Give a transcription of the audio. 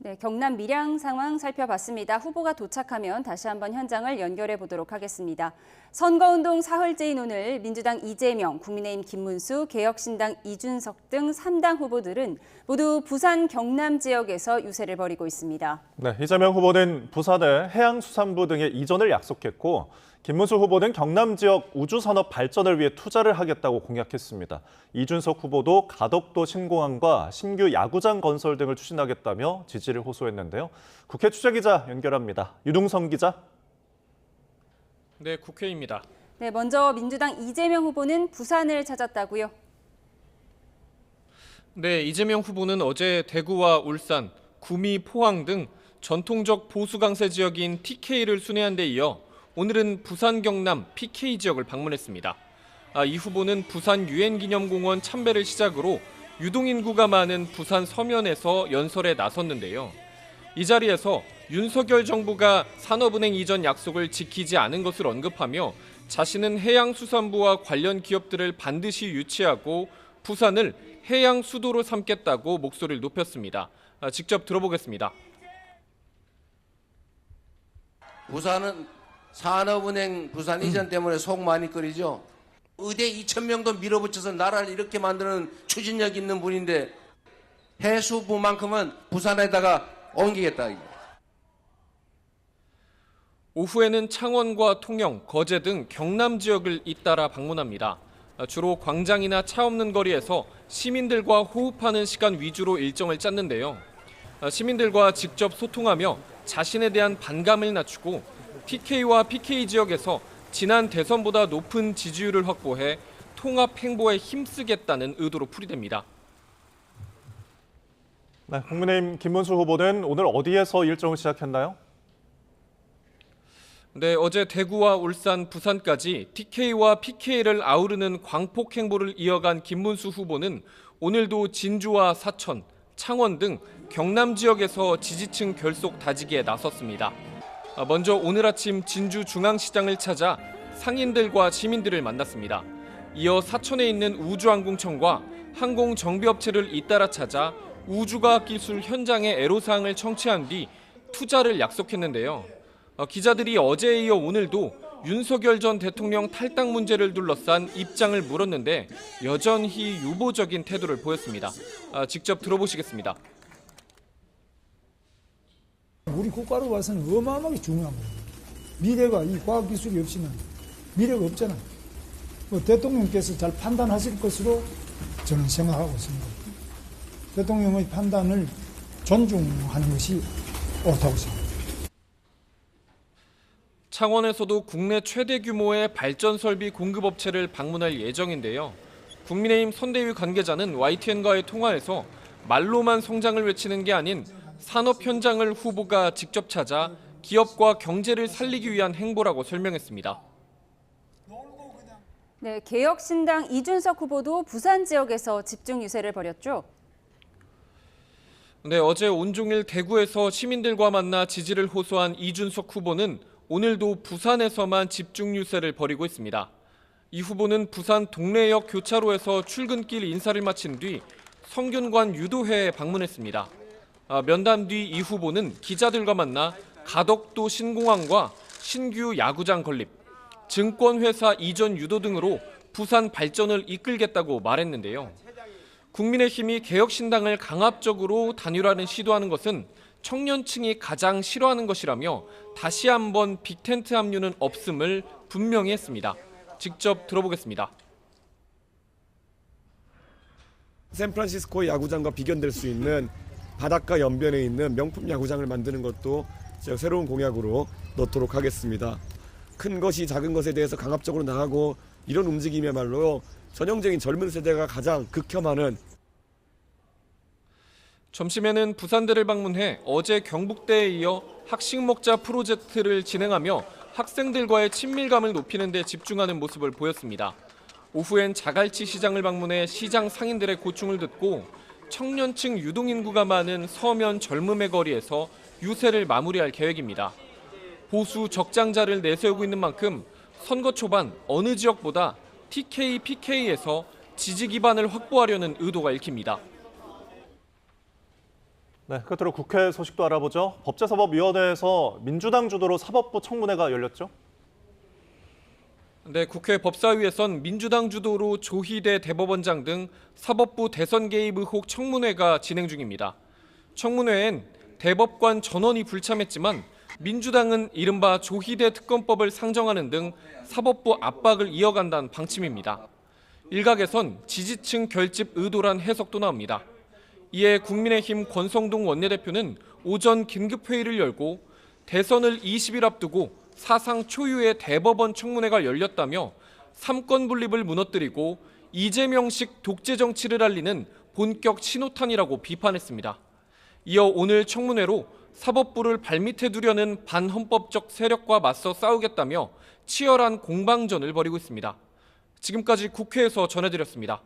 네, 경남 밀양 상황 살펴봤습니다. 후보가 도착하면 다시 한번 현장을 연결해 보도록 하겠습니다. 선거운동 사흘째인 오늘 민주당 이재명, 국민의힘 김문수, 개혁신당 이준석 등 3당 후보들은 모두 부산 경남 지역에서 유세를 벌이고 있습니다. 네, 이재명 후보는 부산의 해양수산부 등의 이전을 약속했고 김문수 후보는 경남 지역 우주산업 발전을 위해 투자를 하겠다고 공약했습니다. 이준석 후보도 가덕도 신공항과 신규 야구장 건설 등을 추진하겠다며 지지를 호소했는데요. 국회 취재기자 연결합니다. 유동성 기자. 네, 국회입니다. 네, 먼저 민주당 이재명 후보는 부산을 찾았다고요? 네, 이재명 후보는 어제 대구와 울산, 구미, 포항 등 전통적 보수 강세 지역인 TK를 순회한 데 이어 오늘은 부산 경남 PK 지역을 방문했습니다. 이 후보는 부산 유엔기념공원 참배를 시작으로 유동인구가 많은 부산 서면에서 연설에 나섰는데요. 이 자리에서 윤석열 정부가 산업은행 이전 약속을 지키지 않은 것을 언급하며 자신은 해양수산부와 관련 기업들을 반드시 유치하고 부산을 해양 수도로 삼겠다고 목소리를 높였습니다. 직접 들어보겠습니다. 부산은 산업은행 부산 이전 때문에 속 많이 끓이죠. 의대 2,000명도 밀어붙여서 나라를 이렇게 만드는 추진력 있는 분인데 해수부만큼은 부산에다가 옮기겠다. 오후에는 창원과 통영, 거제 등 경남 지역을 잇따라 방문합니다. 주로 광장이나 차 없는 거리에서 시민들과 호흡하는 시간 위주로 일정을 짰는데요. 시민들과 직접 소통하며 자신에 대한 반감을 낮추고 TK와 PK 지역에서 지난 대선보다 높은 지지율을 확보해 통합 행보에 힘쓰겠다는 의도로 풀이됩니다. 네, 국민의힘 김문수 후보는 오늘 어디에서 일정을 시작했나요? 네, 어제 대구와 울산, 부산까지 TK와 PK를 아우르는 광폭 행보를 이어간 김문수 후보는 오늘도 진주와 사천, 창원 등 경남 지역에서 지지층 결속 다지기에 나섰습니다. 먼저 오늘 아침 진주 중앙시장을 찾아 상인들과 시민들을 만났습니다. 이어 사천에 있는 우주항공청과 항공정비업체를 잇따라 찾아 우주과학기술 현장의 애로사항을 청취한 뒤 투자를 약속했는데요. 기자들이 어제에 이어 오늘도 윤석열 전 대통령 탈당 문제를 둘러싼 입장을 물었는데 여전히 유보적인 태도를 보였습니다. 직접 들어보시겠습니다. 우리 국가로 봐서는 어마어마하게 중요한 거예요. 미래가 이 과학기술이 없이는 미래가 없잖아요. 대통령께서 잘 판단하실 것으로 저는 생각하고 있습니다. 대통령의 판단을 존중하는 것이 옳다고 생각합니다. 창원에서도 국내 최대 규모의 발전 설비 공급업체를 방문할 예정인데요. 국민의힘 선대위 관계자는 YTN과의 통화에서 말로만 성장을 외치는 게 아닌 산업 현장을 후보가 직접 찾아 기업과 경제를 살리기 위한 행보라고 설명했습니다. 네, 개혁신당 이준석 후보도 부산 지역에서 집중 유세를 벌였죠. 네, 어제 온종일 대구에서 시민들과 만나 지지를 호소한 이준석 후보는 오늘도 부산에서만 집중 유세를 벌이고 있습니다. 이 후보는 부산 동래역 교차로에서 출근길 인사를 마친 뒤 성균관 유도회에 방문했습니다. 면담 뒤 이 후보는 기자들과 만나 가덕도 신공항과 신규 야구장 건립, 증권회사 이전 유도 등으로 부산 발전을 이끌겠다고 말했는데요. 국민의힘이 개혁신당을 강압적으로 단일화를 시도하는 것은 청년층이 가장 싫어하는 것이라며 다시 한번 빅텐트 합류는 없음을 분명히 했습니다. 직접 들어보겠습니다. 샌프란시스코 야구장과 비견될 수 있는 바닷가 연변에 있는 명품 야구장을 만드는 것도 제가 새로운 공약으로 넣도록 하겠습니다. 큰 것이 작은 것에 대해서 강압적으로 나가고 이런 움직임이야말로 전형적인 젊은 세대가 가장 극혐하는. 점심에는 부산대를 방문해 어제 경북대에 이어 학식 먹자 프로젝트를 진행하며 학생들과의 친밀감을 높이는 데 집중하는 모습을 보였습니다. 오후엔 자갈치 시장을 방문해 시장 상인들의 고충을 듣고 청년층 유동인구가 많은 서면 젊음의 거리에서 유세를 마무리할 계획입니다. 보수 적장자를 내세우고 있는 만큼 선거 초반 어느 지역보다 TK, PK에서 지지 기반을 확보하려는 의도가 읽힙니다. 네, 끝으로 국회 소식도 알아보죠. 법제사법위원회에서 민주당 주도로 사법부 청문회가 열렸죠. 네, 국회 법사위에선 민주당 주도로 조희대 대법원장 등 사법부 대선 개입 의혹 청문회가 진행 중입니다. 청문회엔 대법관 전원이 불참했지만 민주당은 이른바 조희대 특검법을 상정하는 등 사법부 압박을 이어간다는 방침입니다. 일각에선 지지층 결집 의도란 해석도 나옵니다. 이에 국민의힘 권성동 원내대표는 오전 긴급회의를 열고 대선을 20일 앞두고 사상 초유의 대법원 청문회가 열렸다며 삼권 분립을 무너뜨리고 이재명식 독재 정치를 알리는 본격 신호탄이라고 비판했습니다. 이어 오늘 청문회로 사법부를 발밑에 두려는 반헌법적 세력과 맞서 싸우겠다며 치열한 공방전을 벌이고 있습니다. 지금까지 국회에서 전해드렸습니다.